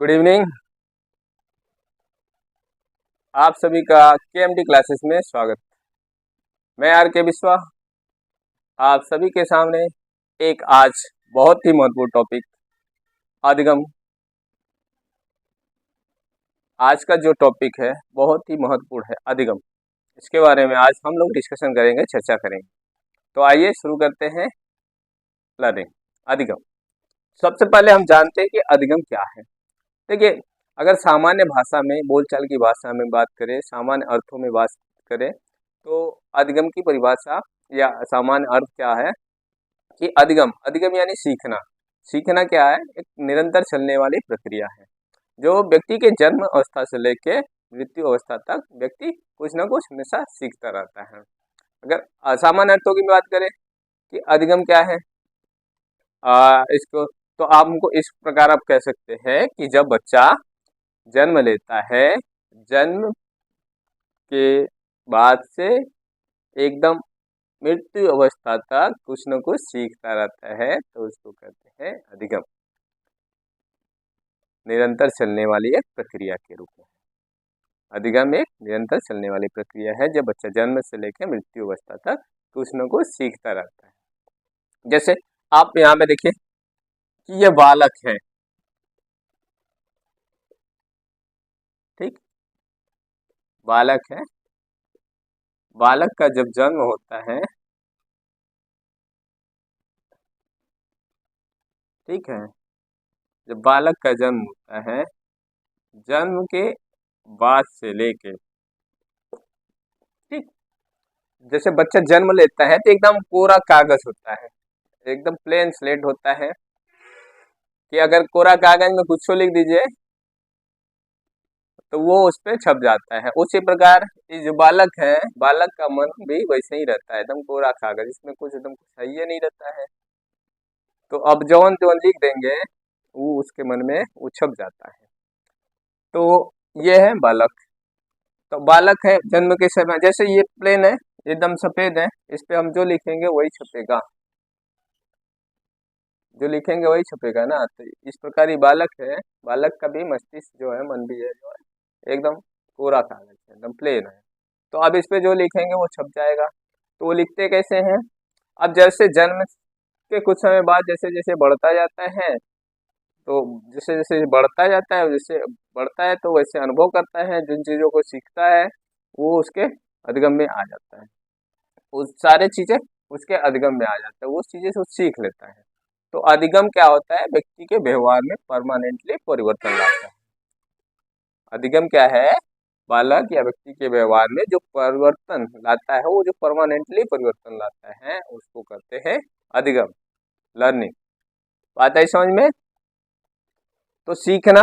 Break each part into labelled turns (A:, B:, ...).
A: Good evening. आप सभी का केएमटी क्लासेस में स्वागत। मैं आर के विश्वा आप सभी के सामने एक आज बहुत ही महत्वपूर्ण टॉपिक अधिगम। आज का जो टॉपिक है बहुत ही महत्वपूर्ण है अधिगम। इसके बारे में आज हम लोग डिस्कशन करेंगे, चर्चा करेंगे। तो आइए शुरू करते हैं लर्निंग अधिगम। सबसे पहले हम जानते हैं कि अधिगम क्या है। देखिए, अगर सामान्य भाषा में, बोलचाल की भाषा में बात करें, सामान्य अर्थों में बात करें तो अधिगम की परिभाषा या सामान्य अर्थ क्या है कि अधिगम यानी सीखना। सीखना क्या है? एक निरंतर चलने वाली प्रक्रिया है जो व्यक्ति के जन्म अवस्था से लेकर मृत्यु अवस्था तक व्यक्ति कुछ ना कुछ हमेशा सीखता रहता है। अगर असामान्य अर्थों की बात करें कि अधिगम क्या है, इसको तो आप हमको इस प्रकार आप कह सकते हैं कि जब बच्चा जन्म लेता है, जन्म के बाद से एकदम मृत्यु अवस्था तक कुछ न कुछ सीखता रहता है, तो उसको कहते हैं अधिगम। निरंतर चलने वाली एक प्रक्रिया के रूप में अधिगम एक निरंतर चलने वाली प्रक्रिया है जब बच्चा जन्म से लेकर मृत्यु अवस्था तक कुछ न कुछ सीखता रहता है। जैसे आप यहाँ पे देखिए कि यह बालक है, ठीक, बालक है। बालक का जब जन्म होता है, ठीक है, जब बालक का जन्म होता है, जन्म के बाद से लेके, ठीक, जैसे बच्चा जन्म लेता है तो एकदम कोरा कागज होता है, एकदम प्लेन स्लेट होता है कि अगर कोरा कागज में कुछ लिख दीजिए तो वो उस पर छप जाता है। उसी प्रकार ये जो बालक है, बालक का मन भी वैसे ही रहता है, एकदम कोरा कागज, इसमें कुछ एकदम कुछ सही नहीं रहता है। तो अब जौन जौन लिख देंगे वो उसके मन में वो छप जाता है। तो ये है बालक। तो बालक है जन्म के समय, जैसे ये प्लेन है, एकदम सफेद है, इस पे हम जो लिखेंगे वही छपेगा, जो लिखेंगे वही छपेगा ना। तो इस प्रकार ये बालक है, बालक का भी मस्तिष्क जो है, मन भी है, जो है एकदम कोरा कागज है, एकदम प्लेन है। तो अब इस पे जो लिखेंगे वो छप जाएगा। तो वो लिखते कैसे हैं? अब जैसे जन्म के कुछ समय बाद जैसे जैसे बढ़ता जाता है, तो जैसे जैसे बढ़ता जाता है, जैसे बढ़ता है तो वैसे अनुभव करता है, जिन चीज़ों को सीखता है वो उसके अधिगम में आ जाता है। उस सारे चीज़ें उसके अधिगम में आ जाता है, वो चीज़ें से वो सीख लेता है। तो अधिगम क्या होता है? व्यक्ति के व्यवहार में परमानेंटली परिवर्तन लाता है। अधिगम क्या है? बालक या व्यक्ति के व्यवहार में जो परिवर्तन लाता है, वो जो परमानेंटली परिवर्तन लाता है उसको कहते हैं अधिगम, लर्निंग। बात आई समझ में? तो सीखना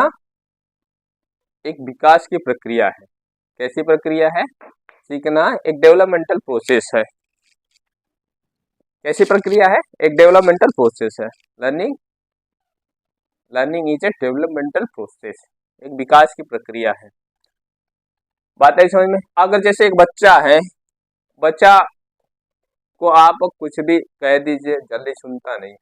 A: एक विकास की प्रक्रिया है। कैसी प्रक्रिया है? सीखना एक डेवलपमेंटल प्रोसेस है। कैसी प्रक्रिया है? एक डेवलपमेंटल प्रोसेस है। Learning is a developmental process, एक विकास की प्रक्रिया है। बात है समझ में? अगर जैसे एक बच्चा है, बच्चा को आप कुछ भी कह दीजिए जल्दी सुनता नहीं,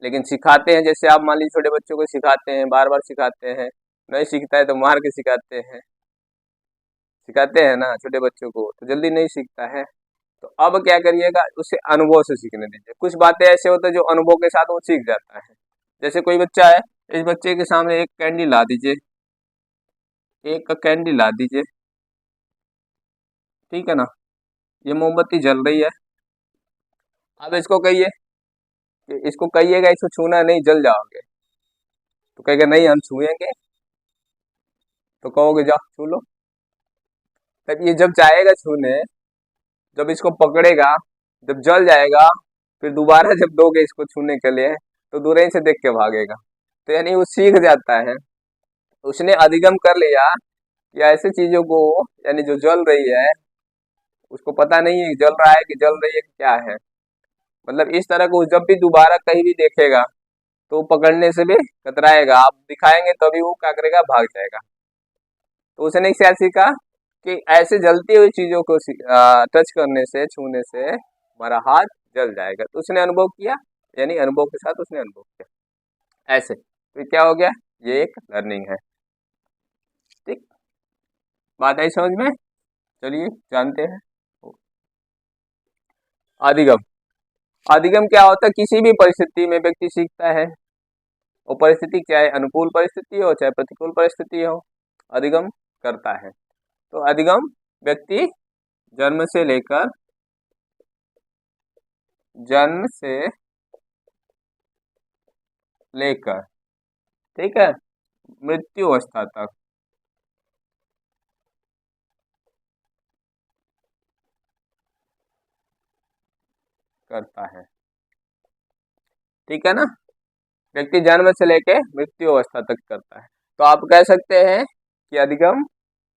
A: लेकिन सिखाते हैं, जैसे आप मान लीजिए छोटे बच्चों को सिखाते हैं, बार बार सिखाते हैं, नहीं सीखता है तो मार के सिखाते हैं ना छोटे बच्चों को, तो जल्दी नहीं सीखता है। तो अब क्या करिएगा, उसे अनुभव से सीखने दीजिए। कुछ बातें ऐसे होते हैं जो अनुभव के साथ वो सीख जाता है। जैसे कोई बच्चा है, इस बच्चे के सामने एक कैंडी ला दीजिए, एक कैंडी ला दीजिए, ठीक है ना, ये मोमबत्ती जल रही है। अब इसको कहिए कि इसको कहिएगा इसको छूना नहीं, जल जाओगे, तो कहेगा नहीं हम छुएंगे, तो कहोगे जाओ छू लो। तब ये जब जाएगा छूने, जब इसको पकड़ेगा, जब जल जाएगा, फिर दोबारा जब दोगे इसको छूने के लिए तो दूर ही से देख के भागेगा। तो यानी वो सीख जाता है, उसने अधिगम कर लिया कि ऐसे चीजों को, यानी जो जल रही है उसको पता नहीं है जल रहा है कि जल रही है कि क्या है, मतलब इस तरह को जब भी दोबारा कहीं भी देखेगा तो पकड़ने से भी कतराएगा। आप दिखाएंगे तभी वो क्या करेगा, भाग जाएगा। तो उसने क्या सीखा कि ऐसे जलती हुई चीजों को टच करने से, छूने से हमारा हाथ जल जाएगा। तो उसने अनुभव किया, यानी अनुभव के साथ उसने अनुभव किया ऐसे। तो क्या हो गया, ये एक लर्निंग है। ठीक, बात आई समझ में? चलिए जानते हैं अधिगम। अधिगम क्या होता है? किसी भी परिस्थिति में व्यक्ति सीखता है। वो परिस्थिति चाहे अनुकूल परिस्थिति हो चाहे प्रतिकूल परिस्थिति हो, अधिगम करता है। तो अधिगम व्यक्ति जन्म से लेकर जन्म से लेकर ठीक है मृत्यु अवस्था तक करता है। ठीक है ना? व्यक्ति जन्म से लेके मृत्यु अवस्था तक करता है। तो आप कह सकते हैं कि अधिगम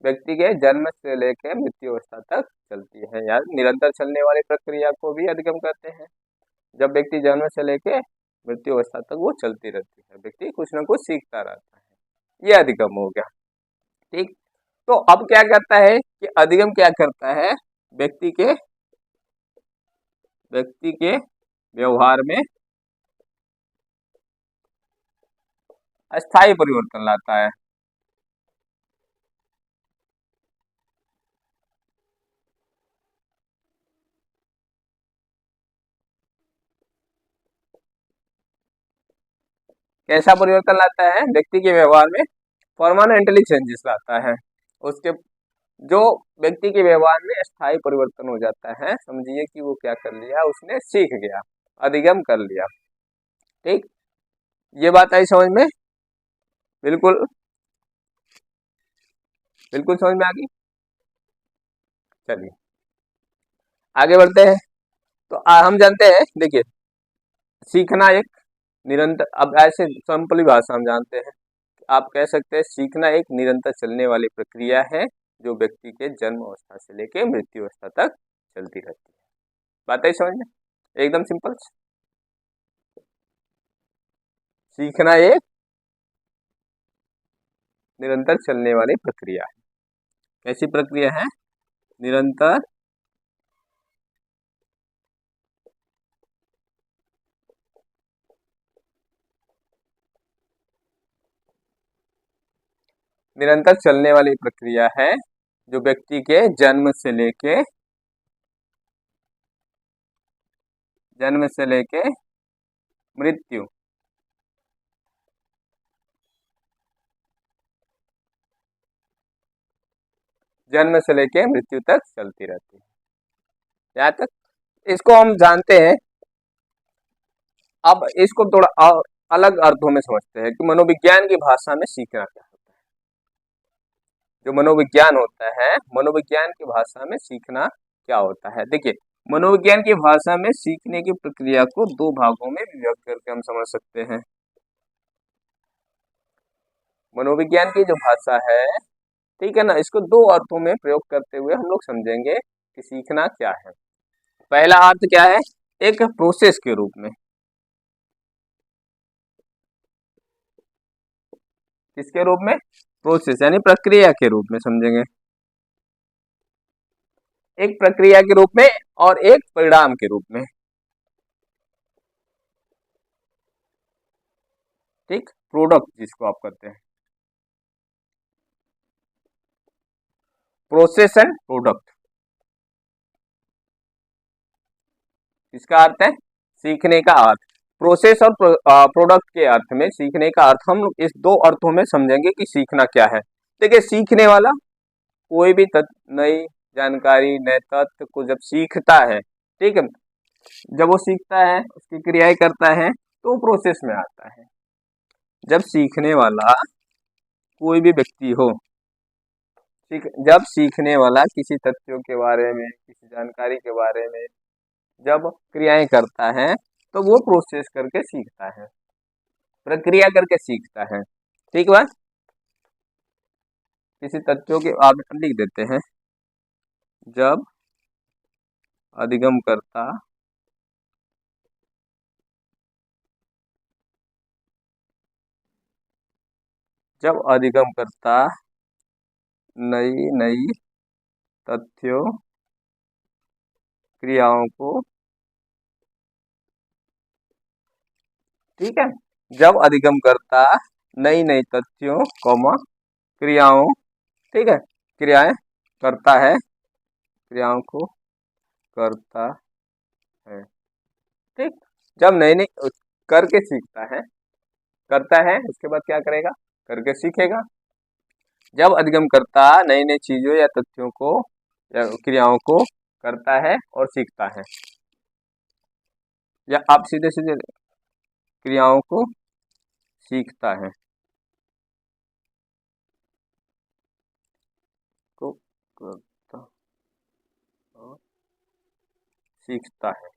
A: व्यक्ति के जन्म से लेके मृत्यु अवस्था तक चलती है, यार निरंतर चलने वाली प्रक्रिया को भी अधिगम कहते हैं। जब व्यक्ति जन्म से लेके मृत्यु अवस्था तक वो चलती रहती है, व्यक्ति कुछ ना कुछ सीखता रहता है, ये अधिगम हो गया। ठीक, तो अब क्या करता है कि अधिगम क्या करता है? व्यक्ति के व्यवहार में अस्थायी परिवर्तन लाता है। कैसा परिवर्तन लाता है? व्यक्ति के व्यवहार में परमानेंटली चेंजेस लाता है। उसके जो व्यक्ति के व्यवहार में स्थायी परिवर्तन हो जाता है, समझिए कि वो क्या कर लिया, उसने सीख गया, अधिगम कर लिया। ठीक, ये बात आई समझ में? बिल्कुल बिल्कुल समझ में आ गई। चलिए आगे बढ़ते हैं। तो हम जानते हैं, देखिए सीखना एक निरंतर, अब ऐसे सिंपली भाषा हम जानते हैं, आप कह सकते हैं सीखना एक निरंतर चलने वाली प्रक्रिया है जो व्यक्ति के जन्म अवस्था से लेके मृत्यु अवस्था तक चलती रहती है। बात है समझ में? एकदम सिंपल। सीखना एक निरंतर चलने वाली प्रक्रिया है। कैसी प्रक्रिया है? निरंतर निरंतर चलने वाली प्रक्रिया है जो व्यक्ति के जन्म से लेके मृत्यु जन्म से लेके मृत्यु तक चलती रहती है। यहाँ तक इसको हम जानते हैं। अब इसको थोड़ा और अलग अर्थों में समझते हैं कि मनोविज्ञान की भाषा में सीखना क्या होता है। जो मनोविज्ञान होता है, मनोविज्ञान की भाषा में सीखना क्या होता है? देखिए मनोविज्ञान की भाषा में सीखने की प्रक्रिया को दो भागों में विभाजित करके हम समझ सकते हैं। मनोविज्ञान की जो भाषा है, ठीक है ना, इसको दो अर्थों में प्रयोग करते हुए हम लोग समझेंगे कि सीखना क्या है। पहला अर्थ क्या है? एक प्रोसेस के रूप में। किसके रूप में? प्रोसेस यानी प्रक्रिया के रूप में समझेंगे। एक प्रक्रिया के रूप में और एक परिणाम के रूप में। ठीक, प्रोडक्ट जिसको आप कहते हैं, प्रोसेस एंड प्रोडक्ट। इसका अर्थ है सीखने का अर्थ। प्रोसेस और प्रोडक्ट के अर्थ में सीखने का अर्थ हम इस दो अर्थों में समझेंगे कि सीखना क्या है। देखिए सीखने वाला कोई भी नई जानकारी, नए तथ्य को जब सीखता है, ठीक है, जब वो सीखता है उसकी क्रियाएं करता है तो वो प्रोसेस में आता है। जब सीखने वाला कोई भी व्यक्ति हो, ठीक, जब सीखने वाला किसी तथ्यों के बारे में, किसी जानकारी के बारे में जब क्रियाएं करता है तो वो प्रोसेस करके सीखता है, प्रक्रिया करके सीखता है। ठीक बात? किसी तथ्यों के आप लिख देते हैं, जब अधिगम करता जब अधिगम करता नई नई तथ्यों क्रियाओं को, ठीक है, जब अधिगम करता नई नई तथ्यों कॉमा क्रियाओं, ठीक है, क्रियाएं करता है, क्रियाओं को करता है, ठीक। जब नई नई करके सीखता है, करता है उसके बाद क्या करेगा, करके सीखेगा। जब अधिगम करता नई नई चीजों या तथ्यों को या क्रियाओं को करता है और सीखता है, या आप सीधे सीधे क्रियाओं को सीखता है, को करता और सीखता है,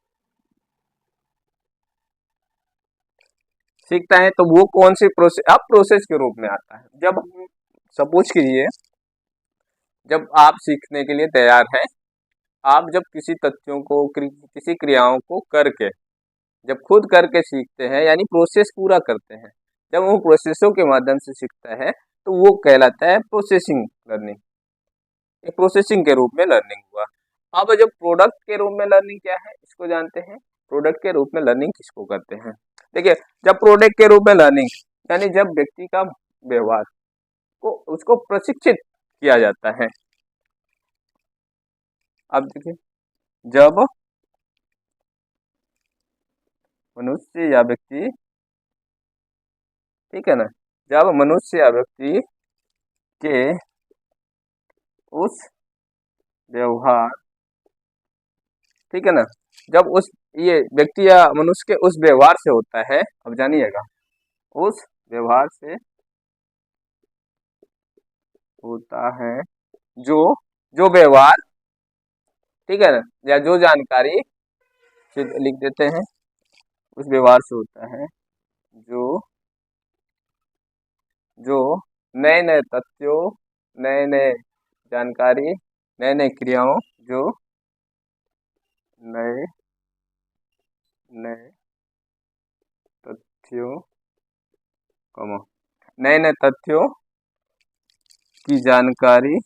A: सीखता है तो वो कौन सी प्रोसेस, अब प्रोसेस के रूप में आता है। जब हम सपोज कीजिए, जब आप सीखने के लिए तैयार हैं, आप जब किसी तथ्यों को किसी क्रियाओं को करके, जब खुद करके सीखते हैं यानी प्रोसेस पूरा करते हैं, जब वो प्रोसेसों के माध्यम से सीखता है तो वो कहलाता है प्रोसेसिंग लर्निंग। एक प्रोसेसिंग के रूप में लर्निंग हुआ। अब जब प्रोडक्ट के रूप में लर्निंग क्या है, इसको जानते हैं। प्रोडक्ट के रूप में लर्निंग किसको करते हैं, देखिए, जब प्रोडक्ट के रूप में लर्निंग यानी जब व्यक्ति का व्यवहार को उसको प्रशिक्षित किया जाता है। अब देखिए, जब मनुष्य या व्यक्ति, ठीक है ना, जब मनुष्य या व्यक्ति के उस व्यवहार, ठीक है ना, जब उस ये व्यक्ति या मनुष्य के उस व्यवहार से होता है, अब जानिएगा, उस व्यवहार से होता है, जो जो व्यवहार, ठीक है ना, या जो जानकारी लिख देते हैं, उस व्यवहार से होता है जो जो नए नए तथ्यों, नए नए जानकारी, नए नए क्रियाओं, जो नए नए तथ्यों कमा नए नए तथ्यों की जानकारी,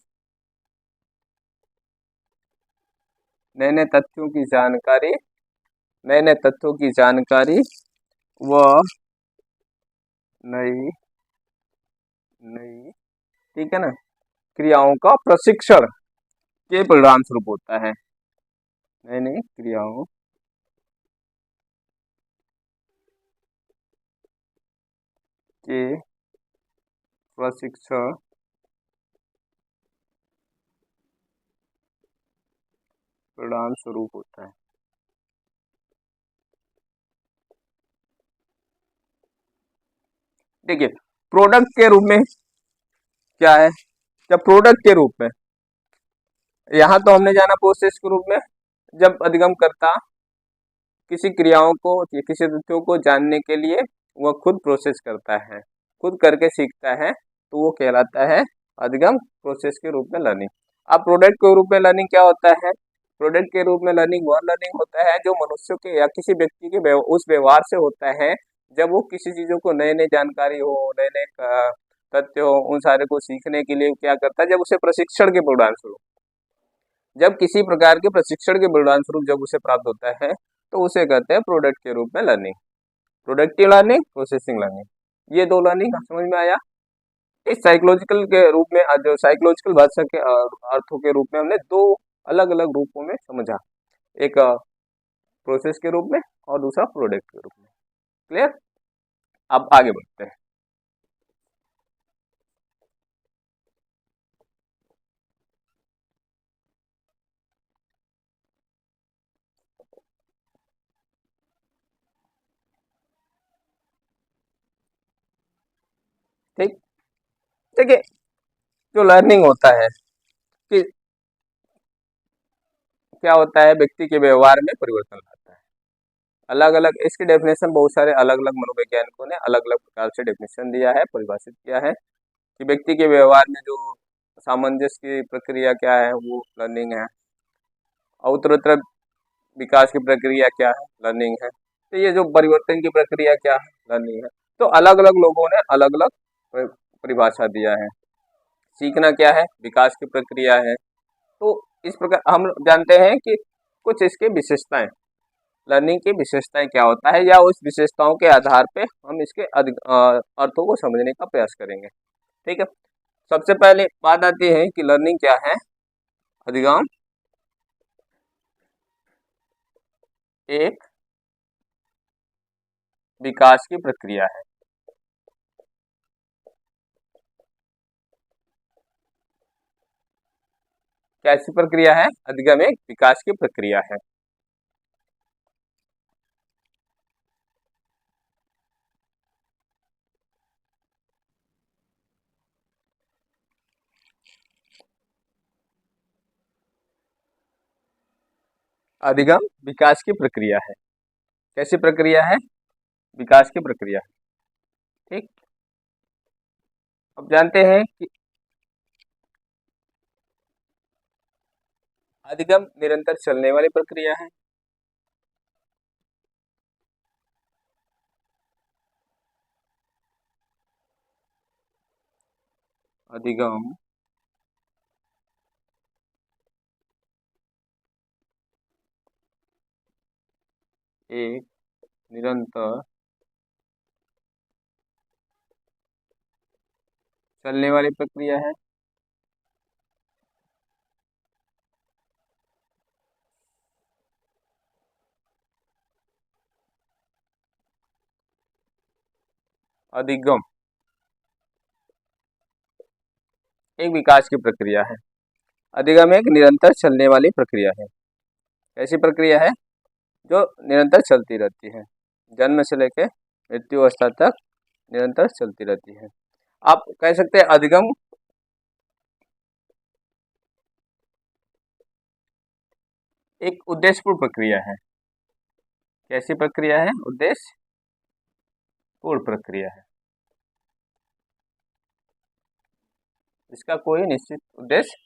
A: नए नए तथ्यों की जानकारी, नए नए तथ्यों की जानकारी व नई नई, ठीक है ना, क्रियाओं का प्रशिक्षण के परिणाम स्वरूप होता है। नई नई क्रियाओं के प्रशिक्षण परिणाम स्वरूप होता है। देखिए, प्रोडक्ट के रूप में क्या है, जब प्रोडक्ट के रूप में, यहाँ तो हमने जाना प्रोसेस के रूप में, जब अधिगम करता किसी क्रियाओं को या किसी तथ्यों को जानने के लिए वह खुद प्रोसेस करता है, खुद करके सीखता है, तो वो कहलाता है अधिगम प्रोसेस के रूप में लर्निंग। अब प्रोडक्ट के रूप में लर्निंग क्या होता है, प्रोडक्ट के रूप में लर्निंग वह लर्निंग होता है जो मनुष्यों के या किसी व्यक्ति के उस व्यवहार से होता है, जब वो किसी चीज़ों को नई नई जानकारी हो, नए नए तथ्य हो, उन सारे को सीखने के लिए क्या करता है, जब उसे प्रशिक्षण के परिणाम स्वरूप, जब किसी प्रकार के प्रशिक्षण के परिणाम स्वरूप जब उसे प्राप्त होता है, तो उसे कहते हैं प्रोडक्ट के रूप में learning. Productive learning, processing learning, ये दो लर्निंग समझ में आया। इस साइकोलॉजिकल के रूप में, जो साइकोलॉजिकल भाषा के अर्थों के रूप में हमने दो अलग अलग रूपों में समझा, एक प्रोसेस के रूप में और दूसरा प्रोडक्ट के रूप में। क्लियर, अब आगे बढ़ते हैं। ठीक, देखिए, जो लर्निंग होता है कि क्या होता है, व्यक्ति के व्यवहार में परिवर्तन लाता है। अलग अलग इसकी डेफिनेशन बहुत सारे अलग अलग मनोवैज्ञानिकों ने अलग अलग प्रकार से डेफिनेशन दिया है, परिभाषित किया है कि व्यक्ति के व्यवहार में जो सामंजस्य की प्रक्रिया क्या है, वो लर्निंग है। और उत्तरोत्तर विकास की प्रक्रिया क्या है, लर्निंग है। तो ये जो परिवर्तन की प्रक्रिया क्या है, लर्निंग है। तो अलग अलग लोगों ने अलग अलग परिभाषा दिया है। सीखना क्या है, विकास की प्रक्रिया है। तो इस प्रकार हम जानते हैं कि कुछ इसके विशेषताएं, लर्निंग की विशेषताएं क्या होता है, या उस विशेषताओं के आधार पे हम इसके अर्थों को समझने का प्रयास करेंगे। ठीक है, सबसे पहले बात आती है कि लर्निंग क्या है। अधिगम एक विकास की प्रक्रिया है। कैसी प्रक्रिया है? अधिगम एक विकास की प्रक्रिया है। अधिगम विकास की प्रक्रिया है। कैसी प्रक्रिया है? विकास की प्रक्रिया। ठीक, अब जानते हैं कि अधिगम निरंतर चलने वाली प्रक्रिया है। अधिगम एक निरंतर चलने वाली प्रक्रिया है। अधिगम एक विकास की प्रक्रिया है। अधिगम एक निरंतर चलने वाली प्रक्रिया है। ऐसी प्रक्रिया है जो निरंतर चलती रहती है, जन्म से लेकर मृत्यु अवस्था तक निरंतर चलती रहती है। आप कह सकते हैं अधिगम एक उद्देश्यपूर्ण प्रक्रिया है। कैसी प्रक्रिया है? उद्देश्यपूर्ण प्रक्रिया है। इसका कोई निश्चित उद्देश्य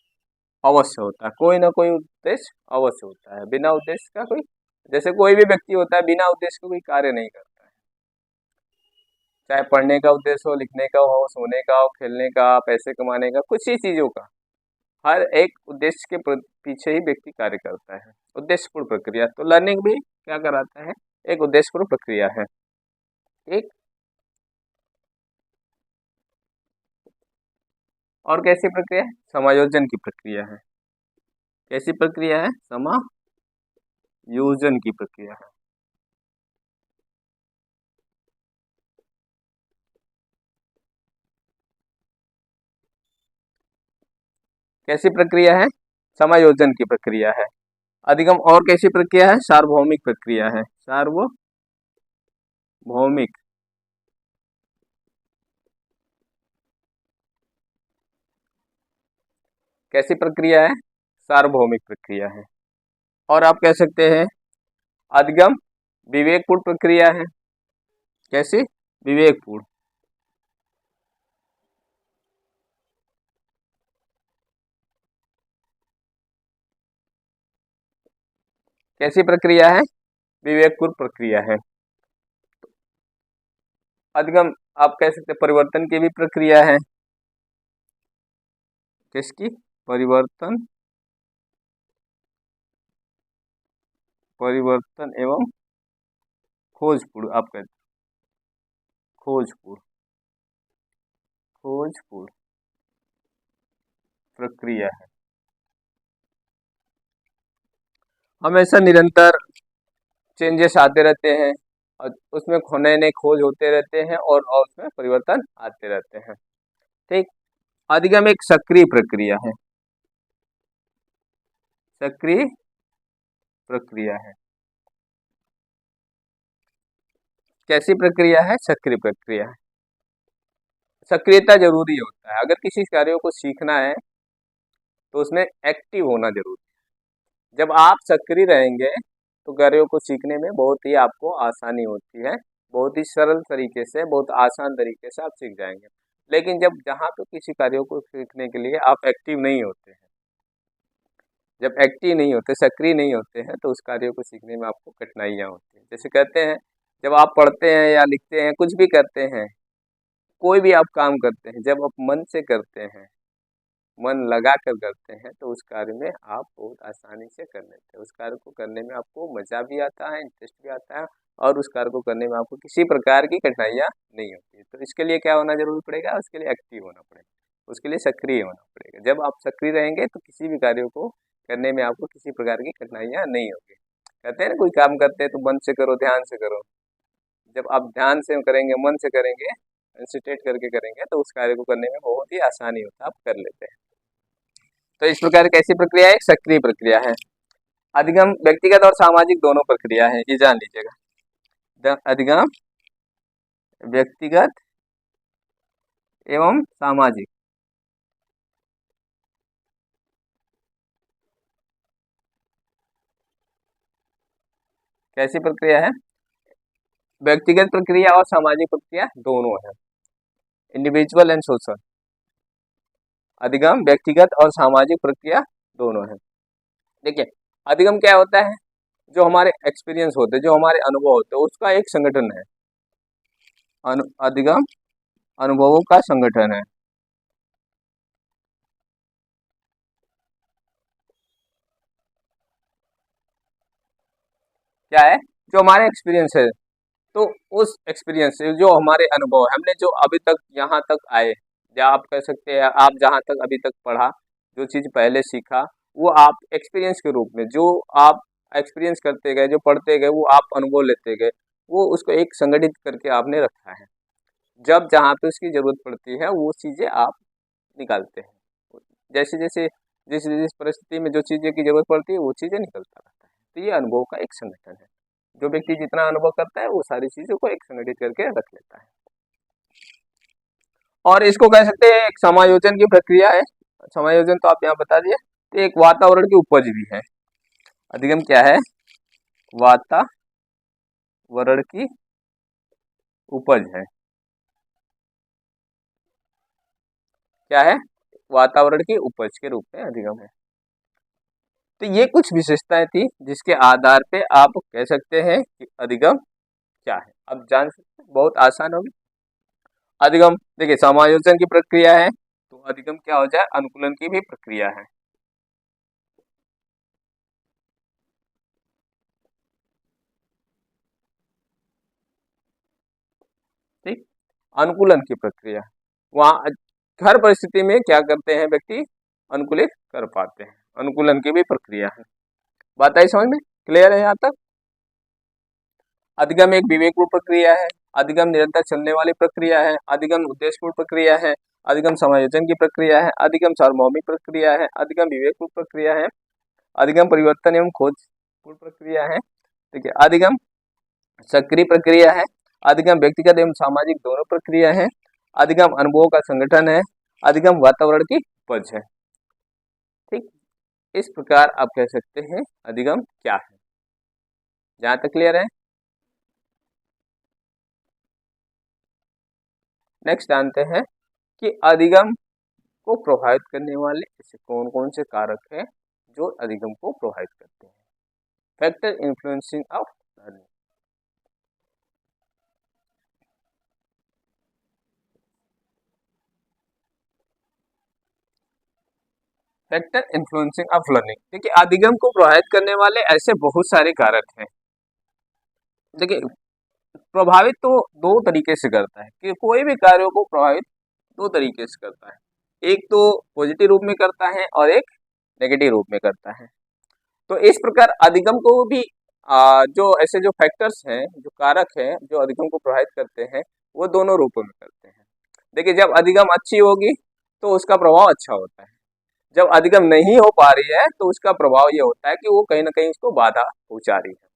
A: अवश्य होता है, कोई ना कोई उद्देश्य अवश्य होता है। बिना उद्देश्य का कोई, जैसे कोई भी व्यक्ति होता है बिना उद्देश्य का कोई कार्य नहीं करता है। चाहे पढ़ने का उद्देश्य हो, लिखने का हो, सोने का हो, खेलने का, पैसे कमाने का, कुछ ही चीजों का, हर एक उद्देश्य के पीछे ही व्यक्ति कार्य करता है। उद्देश्यपूर्ण प्रक्रिया, तो लर्निंग भी क्या कराता है? एक उद्देश्यपूर्ण प्रक्रिया है। एक और कैसी प्रक्रिया है? समायोजन की प्रक्रिया है। कैसी प्रक्रिया है? समायोजन की प्रक्रिया है। कैसी प्रक्रिया है? समायोजन की प्रक्रिया है। अधिगम और कैसी प्रक्रिया है? सार्वभौमिक प्रक्रिया है। सार्वभौमिक कैसी प्रक्रिया है? सार्वभौमिक प्रक्रिया है। और आप कह सकते हैं अधिगम विवेकपूर्ण प्रक्रिया है। कैसी? विवेकपूर्ण। कैसी प्रक्रिया है? विवेकपूर्ण प्रक्रिया है। अधिगम आप कह सकते हैं परिवर्तन की भी प्रक्रिया है। किसकी? परिवर्तन, परिवर्तन एवं खोजपूर्ण, आप कहते खोजपूर्ण, खोजपूर्ण प्रक्रिया है। हमेशा निरंतर चेंजेस आते रहते हैं और उसमें नए नए खोज होते रहते हैं, और उसमें परिवर्तन आते रहते हैं। ठीक, अधिगम एक सक्रिय प्रक्रिया है। सक्रिय प्रक्रिया है। कैसी प्रक्रिया है? सक्रिय प्रक्रिया है। सक्रियता जरूरी होता है, अगर किसी कार्यों को सीखना है तो उसमें एक्टिव होना जरूरी है। जब आप सक्रिय रहेंगे तो कार्यों को सीखने में बहुत ही आपको आसानी होती है, बहुत ही सरल तरीके से, बहुत आसान तरीके से आप सीख जाएंगे। लेकिन जब जहाँ पे किसी कार्यों को सीखने के लिए आप एक्टिव नहीं होते हैं, जब एक्टिव नहीं होते, सक्रिय नहीं होते हैं, तो उस कार्य को सीखने में आपको कठिनाइयाँ होती हैं। जैसे कहते हैं जब आप पढ़ते हैं या लिखते हैं, कुछ भी करते हैं, कोई भी आप काम करते हैं, जब आप मन से करते हैं मन लगा कर करते हैं तो उस कार्य में आप बहुत आसानी से कर लेते हैं। उस कार्य को करने में आपको मज़ा भी आता है, इंटरेस्ट भी आता है, और उस कार्य को करने में आपको किसी प्रकार की कठिनाइयाँ नहीं होती। तो इसके लिए क्या होना ज़रूरी पड़ेगा? उसके लिए एक्टिव होना पड़ेगा, उसके लिए सक्रिय होना पड़ेगा। जब आप सक्रिय रहेंगे तो किसी भी कार्य को करने में आपको किसी प्रकार की कठिनाइयाँ नहीं होगी। कहते हैं ना, कोई काम करते हैं तो मन से करो, ध्यान से करो। जब आप ध्यान से करेंगे, मन से करेंगे, कंसंट्रेट करके करेंगे तो उस कार्य को करने में बहुत ही आसानी होता है, आप कर लेते हैं। तो इस प्रकार कैसी प्रक्रिया है? एक सक्रिय प्रक्रिया है। अधिगम व्यक्तिगत और सामाजिक दोनों प्रक्रिया है, ये जान लीजिएगा। अधिगम व्यक्तिगत एवं सामाजिक। कैसी प्रक्रिया है? व्यक्तिगत प्रक्रिया और सामाजिक प्रक्रिया दोनों है, इंडिविजुअल एंड सोशल। अधिगम व्यक्तिगत और सामाजिक प्रक्रिया दोनों है। देखिए, अधिगम क्या होता है? जो हमारे एक्सपीरियंस होते हैं, जो हमारे अनुभव होते हैं, उसका एक संगठन है। अधिगम अनुभवों का संगठन है। क्या है? जो हमारे एक्सपीरियंस है, तो उस एक्सपीरियंस से जो हमारे अनुभव है, हमने जो अभी तक यहाँ तक आए, या आप कह सकते हैं आप जहाँ तक अभी तक पढ़ा, जो चीज़ पहले सीखा, वो आप एक्सपीरियंस के रूप में जो आप एक्सपीरियंस करते गए, जो पढ़ते गए, वो आप अनुभव लेते गए, वो उसको एक संगठित करके आपने रखा है। जब जहाँ पे उसकी ज़रूरत पड़ती है वो चीज़ें आप निकालते हैं। जैसे जैसे जिस जिस परिस्थिति में जो चीज़ें की ज़रूरत पड़ती है वो चीज़ें निकलता रहता है। तो ये अनुभव का एक संगठन है। जो व्यक्ति जितना अनुभव करता है वो सारी चीज़ों को एक संगठित करके रख लेता है। और इसको कह सकते हैं एक समायोजन की प्रक्रिया है। समायोजन तो आप यहाँ बता दिए। तो एक वातावरण की उपज भी है। अधिगम क्या है? वातावरण की उपज है। क्या है? वातावरण की उपज के रूप में अधिगम है। तो ये कुछ विशेषताएं थी जिसके आधार पे आप कह सकते हैं कि अधिगम क्या है। अब जान सकते हैं, बहुत आसान होगी। अधिगम देखिए समायोजन की प्रक्रिया है, तो अधिगम क्या हो जाए? अनुकूलन की भी प्रक्रिया है। ठीक, अनुकूलन की प्रक्रिया, वहाँ हर परिस्थिति में क्या करते हैं व्यक्ति? अनुकूलित कर पाते हैं। अनुकूलन की भी प्रक्रिया है। बात आई समझ में? क्लियर है यहाँ तक? अधिगम एक विवेकपूर्ण प्रक्रिया है। अधिगम निरंतर चलने वाली प्रक्रिया है। अधिगम उद्देश्यपूर्ण प्रक्रिया है। अधिगम समायोजन की प्रक्रिया है। अधिगम सार्वभौमिक प्रक्रिया है। अधिगम विवेकपूर्ण प्रक्रिया है। अधिगम परिवर्तन एवं खोजपूर्ण प्रक्रिया है। ठीक है, अधिगम सक्रिय प्रक्रिया है। अधिगम व्यक्तिगत एवं सामाजिक दोनों प्रक्रिया है। अधिगम अनुभवों का संगठन है। अधिगम वातावरण की उपज है। ठीक, इस प्रकार आप कह सकते हैं अधिगम क्या है। जहां तक क्लियर है? नेक्स्ट जानते हैं कि अधिगम को प्रभावित करने वाले ऐसे कौन कौन से कारक हैं जो अधिगम को प्रभावित करते हैं। Factor influencing of learning. Factor influencing of learning, देखिए अधिगम को प्रभावित करने वाले ऐसे बहुत सारे कारक हैं। देखिए, प्रभावित तो दो तरीके से करता है कि कोई भी कार्यों को प्रभावित दो तरीके से करता है। एक तो पॉजिटिव रूप में करता है और एक नेगेटिव रूप में करता है। तो इस प्रकार अधिगम को भी जो ऐसे जो फैक्टर्स हैं, जो कारक हैं जो अधिगम को प्रभावित करते हैं, वो दोनों रूपों में करते हैं। देखिए, जब अधिगम अच्छी होगी तो उसका प्रभाव अच्छा होता है। जब अधिगम नहीं हो पा रही है तो उसका प्रभाव ये होता है कि वो कहीं ना कहीं उसको बाधा पहुंचा रही है।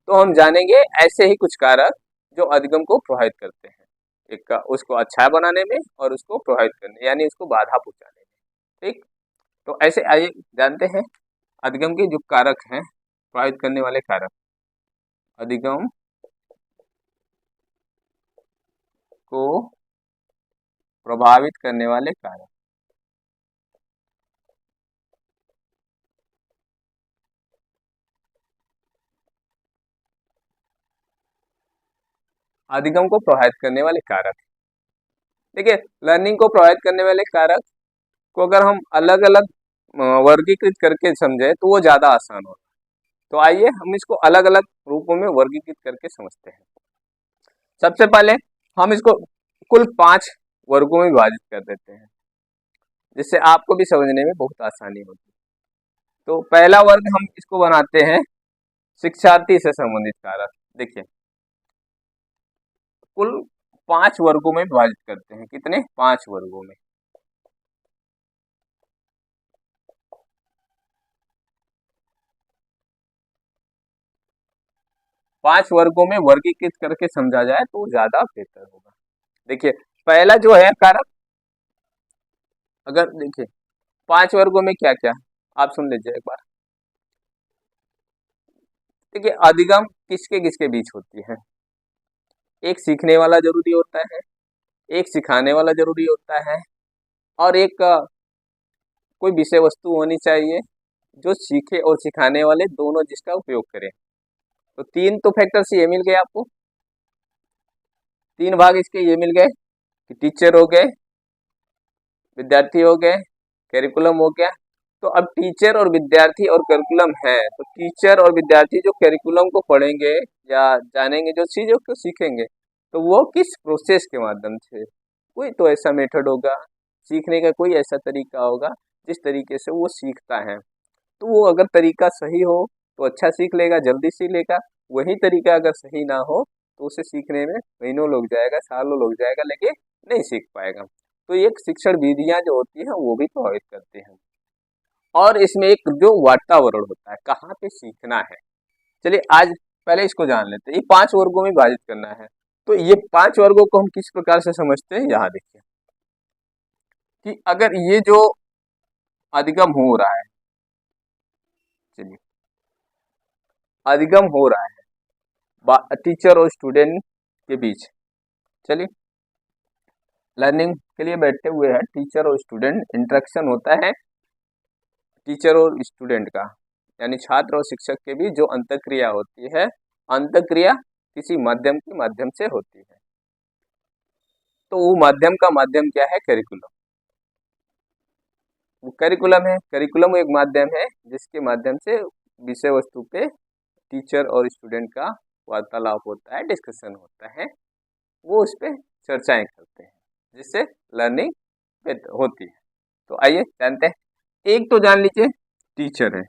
A: तो हम जानेंगे ऐसे ही कुछ कारक जो अधिगम को प्रभावित करते हैं, एक का उसको अच्छा बनाने में और उसको प्रभावित करने यानी उसको बाधा पहुंचाने में। ठीक, तो ऐसे आइए जानते हैं अधिगम के जो कारक हैं, प्रभावित करने वाले कारक। अधिगम को प्रभावित करने वाले कारक। अधिगम को प्रभावित करने वाले कारक, देखिए लर्निंग को प्रभावित करने वाले कारक को अगर हम अलग अलग वर्गीकृत करके समझे तो वो ज़्यादा आसान होगा। तो आइए हम इसको अलग अलग रूपों में वर्गीकृत करके समझते हैं। सबसे पहले हम इसको कुल 5 वर्गों में विभाजित कर देते हैं, जिससे आपको भी समझने में बहुत आसानी होगी। तो पहला वर्ग हम इसको बनाते हैं शिक्षार्थी से संबंधित कारक। देखिए, कुल 5 वर्गों में विभाजित करते हैं। कितने? 5 वर्गों में। 5 वर्गों में वर्गीकृत करके समझा जाए तो ज्यादा बेहतर होगा। देखिए, पहला जो है कारक, अगर देखिए 5 वर्गों में क्या क्या, आप सुन लीजिए एक बार। देखिए, अधिगम किसके किसके बीच होती है? एक सीखने वाला जरूरी होता है, एक सिखाने वाला जरूरी होता है, और एक कोई विषय वस्तु होनी चाहिए जो सीखे और सिखाने वाले दोनों जिसका उपयोग करें। तो 3 तो फैक्टर्स ये मिल गए आपको, 3 भाग इसके ये मिल गए कि टीचर हो गए, विद्यार्थी हो गए, करिकुलम हो गया। तो अब टीचर और विद्यार्थी और करिकुलम है, तो टीचर और विद्यार्थी जो करिकुलम को पढ़ेंगे या जानेंगे, जो चीज़ों को सीखेंगे, तो वो किस प्रोसेस के माध्यम से, कोई तो ऐसा मेथड होगा, सीखने का कोई ऐसा तरीका होगा जिस तरीके से वो सीखता है। तो वो अगर तरीका सही हो तो अच्छा सीख लेगा, जल्दी सीख लेगा। वही तरीका अगर सही ना हो तो उसे सीखने में महीनों लग जाएगा, सालों लग जाएगा, लेकिन नहीं सीख पाएगा। तो एक शिक्षण विधियां जो होती हैं वो भी प्रभावित करती हैं। और इसमें एक जो वातावरण होता है, कहाँ पे सीखना है। चलिए आज पहले इसको जान लेते हैं। ये 5 वर्गों में विभाजित करना है। तो ये 5 वर्गों को हम किस प्रकार से समझते हैं, यहाँ देखिए कि अगर ये जो अधिगम हो रहा है, चलिए अधिगम हो रहा है टीचर और स्टूडेंट के बीच, चलिए लर्निंग के लिए बैठे हुए हैं टीचर और स्टूडेंट, इंटरेक्शन होता है टीचर और स्टूडेंट का, यानी छात्र और शिक्षक के बीच जो अंतःक्रिया होती है, अंतःक्रिया किसी माध्यम से होती है। तो वो माध्यम का माध्यम क्या है? करिकुलम। वो करिकुलम है, करिकुलम एक माध्यम है जिसके माध्यम से विषय वस्तु पे टीचर और स्टूडेंट का वार्तालाप होता है, डिस्कशन होता है, वो उस पर चर्चाएं करते हैं, जिससे लर्निंग होती है। तो आइए जानते हैं। एक तो जान लीजिए टीचर है,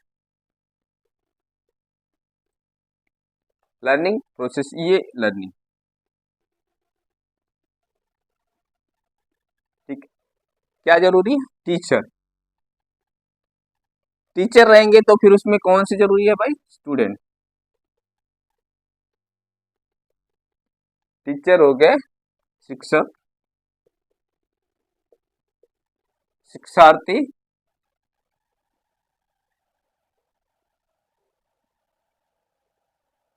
A: लर्निंग प्रोसेस, ये लर्निंग, ठीक। क्या जरूरी है? टीचर। टीचर रहेंगे तो फिर उसमें कौन सी जरूरी है भाई? स्टूडेंट। टीचर हो गए शिक्षक, शिक्षार्थी,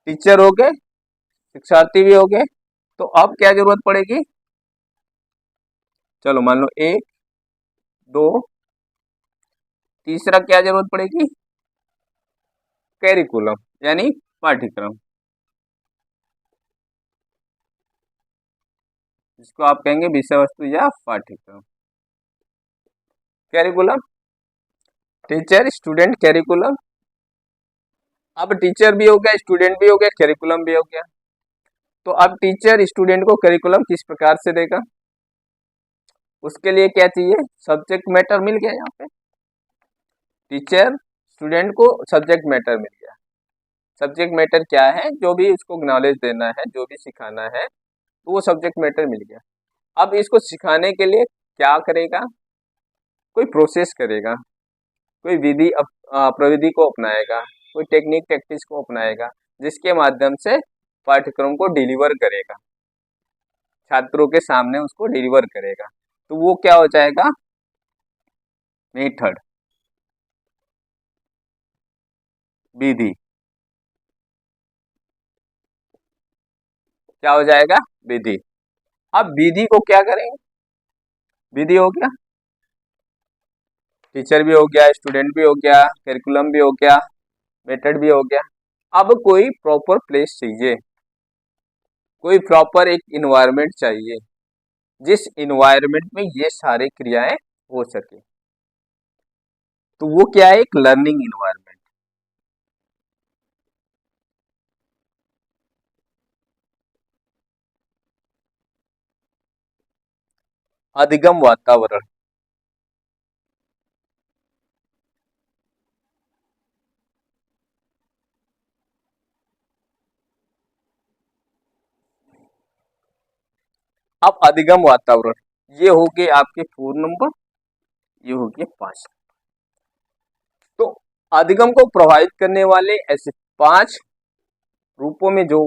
A: टीचर हो गए, शिक्षार्थी भी हो गए। तो अब क्या जरूरत पड़ेगी? चलो मान लो 1 2, तीसरा क्या जरूरत पड़ेगी? कैरिकुलम, यानी पाठ्यक्रम, जिसको आप कहेंगे विषय वस्तु या पाठ्यक्रम। Curriculum, teacher student curriculum. अब टीचर भी हो गया, स्टूडेंट भी हो गया, कैरिकुलम भी हो गया। तो अब टीचर स्टूडेंट को कैरिकुलम किस प्रकार से देगा? उसके लिए क्या चाहिए? सब्जेक्ट मैटर मिल गया। यहाँ पे टीचर स्टूडेंट को सब्जेक्ट मैटर मिल गया। सब्जेक्ट मैटर क्या है? जो भी उसको नॉलेज देना है, जो भी सिखाना है, तो वो सब्जेक्ट मैटर मिल गया। अब इसको सिखाने के लिए क्या करेगा? कोई प्रोसेस करेगा, कोई विधि प्रविधि को अपनाएगा, कोई टेक्निक टैक्टिस को अपनाएगा, जिसके माध्यम से पाठ्यक्रम को डिलीवर करेगा, छात्रों के सामने उसको डिलीवर करेगा। तो वो क्या हो जाएगा? मेथड, विधि। क्या हो जाएगा? विधि। अब विधि को क्या करेंगे? विधि हो गया, टीचर भी हो गया, स्टूडेंट भी हो गया, करिकुलम भी हो गया, मेथड भी हो गया। अब कोई प्रॉपर प्लेस चाहिए, कोई प्रॉपर एक इन्वायरमेंट चाहिए, जिस इन्वायरमेंट में ये सारी क्रियाएं हो सके। तो वो क्या है, एक लर्निंग इन्वायरमेंट। अधिगम वातावरण। अब अधिगम वातावरण, ये हो गए आपके 4 नंबर, ये हो गए 5। तो अधिगम को प्रभावित करने वाले ऐसे 5 रूपों में जो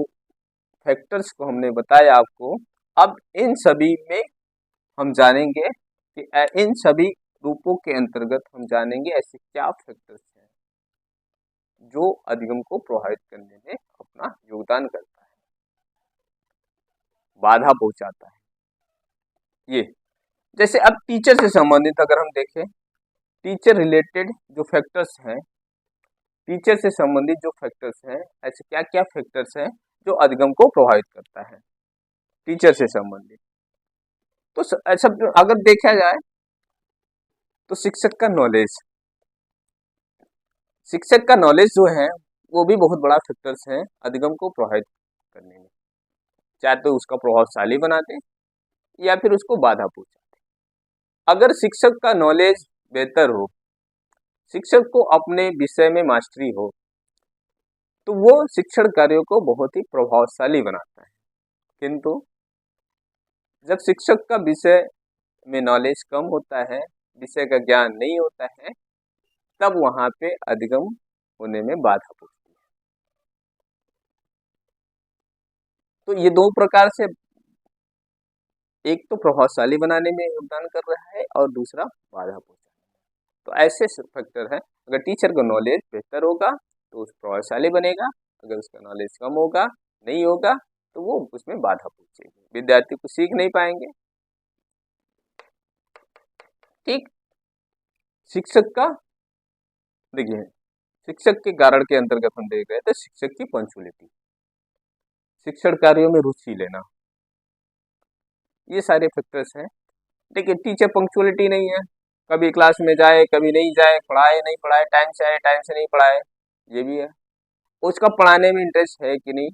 A: फैक्टर्स को हमने बताया आपको, अब इन सभी में हम जानेंगे कि इन सभी रूपों के अंतर्गत हम जानेंगे ऐसे क्या फैक्टर्स हैं जो अधिगम को प्रभावित करने में अपना योगदान करता है, बाधा पहुंचाता है। ये जैसे अब टीचर से संबंधित अगर हम देखें, टीचर रिलेटेड जो फैक्टर्स हैं, टीचर से संबंधित जो फैक्टर्स हैं, ऐसे क्या क्या फैक्टर्स हैं जो अधिगम को प्रभावित करता है टीचर से संबंधित। तो ऐसा अगर देखा जाए तो शिक्षक का नॉलेज, शिक्षक का नॉलेज जो है वो भी बहुत बड़ा फैक्टर्स है अधिगम को प्रभावित करने में, चाहे तो उसका प्रभावशाली बनाते या फिर उसको बाधा पहुंचाते। अगर शिक्षक का नॉलेज बेहतर हो, शिक्षक को अपने विषय में मास्टरी हो, तो वो शिक्षण कार्यों को बहुत ही प्रभावशाली बनाता है। किंतु जब शिक्षक का विषय में नॉलेज कम होता है, विषय का ज्ञान नहीं होता है, तब वहां पे अधिगम होने में बाधा पड़ती है। तो ये 2 प्रकार से, एक तो प्रभावशाली बनाने में योगदान कर रहा है और दूसरा बाधा पहुंचाने में। तो ऐसे फैक्टर है, अगर टीचर का नॉलेज बेहतर होगा तो उस प्रभावशाली बनेगा, अगर उसका नॉलेज कम होगा, नहीं होगा, तो वो उसमें बाधा पहुंचेगी, विद्यार्थी को सीख नहीं पाएंगे। ठीक। शिक्षक का देखिए, शिक्षक के कारण के अंतर्गत हम देख रहे थे शिक्षक की पंक्चुअलिटी, शिक्षण कार्यों में रुचि लेना, ये सारे फैक्टर्स हैं। देखिए टीचर पंक्चुअलिटी नहीं है, कभी क्लास में जाए कभी नहीं जाए, पढ़ाए नहीं पढ़ाए, टाइम से आए टाइम से नहीं पढ़ाए, ये भी है। उसका पढ़ाने में इंटरेस्ट है कि नहीं,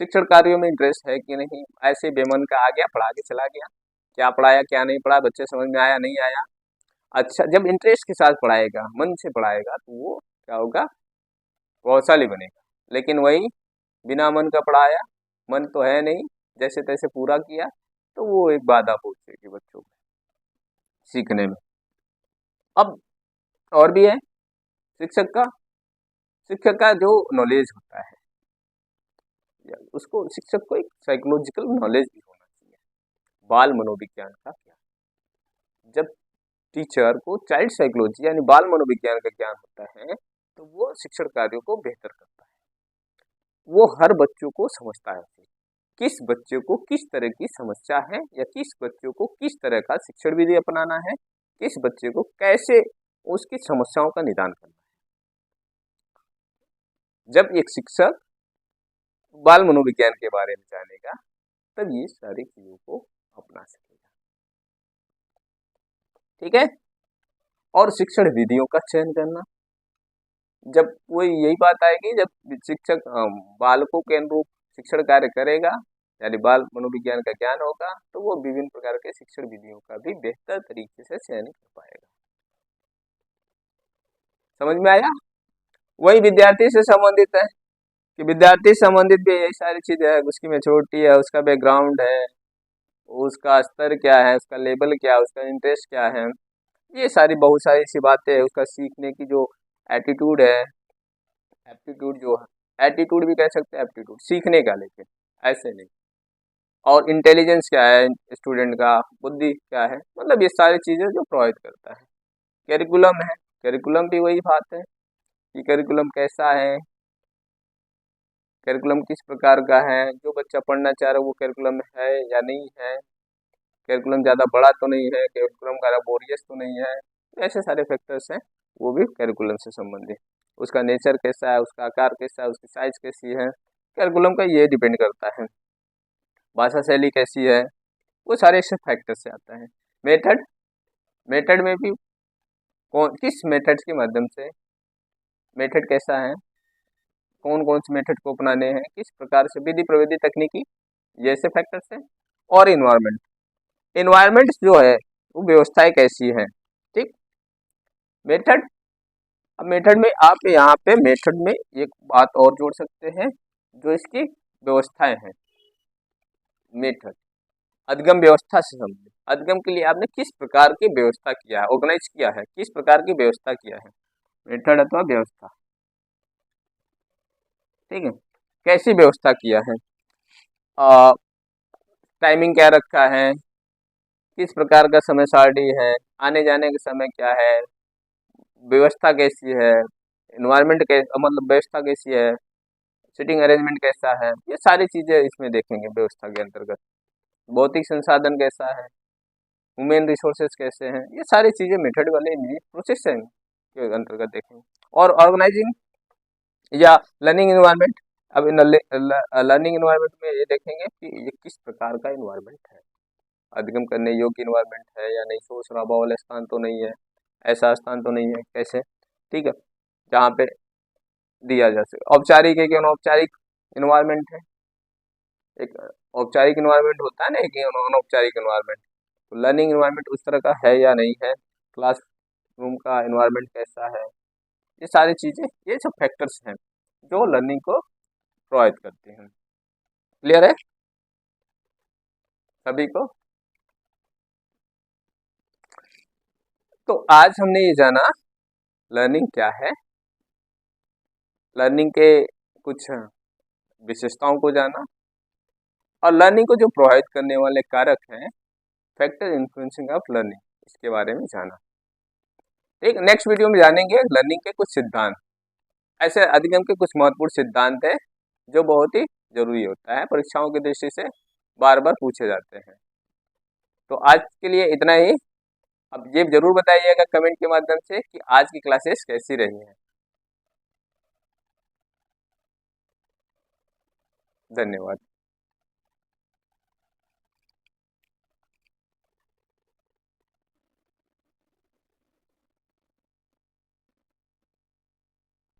A: शिक्षण कार्यों में इंटरेस्ट है कि नहीं, ऐसे बेमन का आ गया पढ़ा के चला गया, क्या पढ़ाया क्या नहीं पढ़ा, बच्चे समझ में आया नहीं आया। अच्छा, जब इंटरेस्ट के साथ पढ़ाएगा, मन से पढ़ाएगा, तो वो क्या होगा, प्रभावशाली बनेगा। लेकिन वही बिना मन का पढ़ाया, मन तो है नहीं, जैसे तैसे पूरा किया, तो वो एक बाधा पहुंचेगी बच्चों को सीखने में। अब और भी है, शिक्षक का, शिक्षक का जो नॉलेज होता है, उसको शिक्षक को एक साइकोलॉजिकल नॉलेज भी होना चाहिए, बाल मनोविज्ञान का क्या। जब टीचर को चाइल्ड साइकोलॉजी यानी बाल मनोविज्ञान का ज्ञान होता है, तो वो शिक्षण कार्यों को बेहतर करता है, वो हर बच्चों को समझता है, किस बच्चे को किस तरह की समस्या है या किस बच्चों को किस तरह का शिक्षण विधि अपनाना है, किस बच्चे को कैसे उसकी समस्याओं का निदान करना है। जब एक शिक्षक बाल मनोविज्ञान के बारे में जानेगा, तब ये सारी चीजों को अपना सकेगा। ठीक है। और शिक्षण विधियों का चयन करना, जब वो यही बात आएगी जब शिक्षक बालकों के अनुरूप शिक्षण कार्य करेगा, यानी बाल मनोविज्ञान का ज्ञान होगा, तो वो विभिन्न प्रकार के शिक्षण विधियों का भी बेहतर तरीके से चयन कर पाएगा। समझ में आया। वही विद्यार्थी से संबंधित है कि विद्यार्थी से संबंधित भी यही सारी चीजें है, उसकी मैच्योरिटी है, उसका बैकग्राउंड है, उसका स्तर क्या है, उसका लेवल क्या है, उसका इंटरेस्ट क्या है, ये सारी बहुत सारी सी बातें है। उसका सीखने की जो एटीट्यूड है, एप्टीट्यूड जो है, एटीट्यूड भी कह सकते हैं एप्टीट्यूड सीखने का, लेकिन ऐसे नहीं। और इंटेलिजेंस क्या है स्टूडेंट का, बुद्धि क्या है, मतलब ये सारी चीजें जो प्रोवाइड करता है। करिकुलम है, करिकुलम भी वही बात है कि करिकुलम कैसा है, करिकुलम किस प्रकार का है, जो बच्चा पढ़ना चाह रहा है वो करिकुलम है या नहीं है, करिकुलम ज़्यादा बड़ा तो नहीं है, करिकुलम का बोरियस तो नहीं है, ऐसे सारे फैक्टर्स हैं, वो भी करिकुलम से संबंधित। उसका नेचर कैसा है, उसका आकार कैसा है, उसकी साइज कैसी है, करिकुलम का ये डिपेंड करता है। भाषा शैली कैसी है, वो सारे ऐसे फैक्टर से आता है। मेथड, मेथड में भी कौन किस मेथड के माध्यम से, मेथड कैसा है, कौन कौन से मेथड को अपनाने हैं, किस प्रकार से, विधि प्रविधि तकनीकी, जैसे फैक्टर्स हैं। और इन्वायरमेंट, इन्वायरमेंट जो है वो व्यवस्थाएं कैसी हैं, ठीक। मेथड, अब मेथड में आप यहाँ पे मेथड में एक बात और जोड़ सकते हैं, जो इसकी व्यवस्थाएं हैं। मेथड अधिगम व्यवस्था से संबंधित, अधिगम के लिए आपने किस प्रकार की व्यवस्था किया है, ऑर्गेनाइज किया है, किस प्रकार की व्यवस्था किया है, मेथड अथवा व्यवस्था, ठीक है। कैसी व्यवस्था किया है, टाइमिंग क्या रखा है, किस प्रकार का समय सारणी है, आने जाने का समय क्या है, व्यवस्था कैसी है, इन्वायरमेंट कैसा, मतलब व्यवस्था कैसी है, सिटिंग अरेंजमेंट कैसा है, ये सारी चीजें इसमें देखेंगे व्यवस्था के अंतर्गत। भौतिक संसाधन कैसा है, ह्यूमन रिसोर्सेज कैसे हैं, ये सारी चीजें मेथड वाले प्रोसेस के अंतर्गत देखेंगे। और ऑर्गेनाइजिंग या लर्निंग इन्वायरमेंट, अब लर्निंग इन्वायरमेंट में ये देखेंगे कि ये किस प्रकार का इन्वायरमेंट है, अधिगम करने योग्य इन्वायरमेंट है या नहीं, शोर शराबा वाला स्थान तो नहीं है, ऐसा स्थान तो नहीं है, कैसे, ठीक है, जहाँ पे दिया जा सके। औपचारिक है कि अनौपचारिक इन्वायरमेंट है, एक औपचारिक इन्वायरमेंट होता है ना, एक अनौपचारिक इन्वायरमेंट, तो लर्निंग इन्वायरमेंट उस तरह का है या नहीं है, क्लास रूम का इन्वायरमेंट कैसा है, ये सारी चीजें, ये सब फैक्टर्स हैं जो लर्निंग को प्रभावित करते हैं। क्लियर है सभी को? तो आज हमने ये जाना लर्निंग क्या है, लर्निंग के कुछ विशेषताओं को जाना, और लर्निंग को जो प्रभावित करने वाले कारक हैं, फैक्टर इन्फ्लुएंसिंग ऑफ लर्निंग, इसके बारे में जाना। ठीक, नेक्स्ट वीडियो में जानेंगे लर्निंग के कुछ सिद्धांत, ऐसे अधिगम के कुछ महत्वपूर्ण सिद्धांत है जो बहुत ही जरूरी होता है, परीक्षाओं की दृष्टि से बार बार पूछे जाते हैं। तो आज के लिए इतना ही। अब ये जरूर बताइएगा कमेंट के माध्यम से कि आज की क्लासेस कैसी रही हैं। धन्यवाद।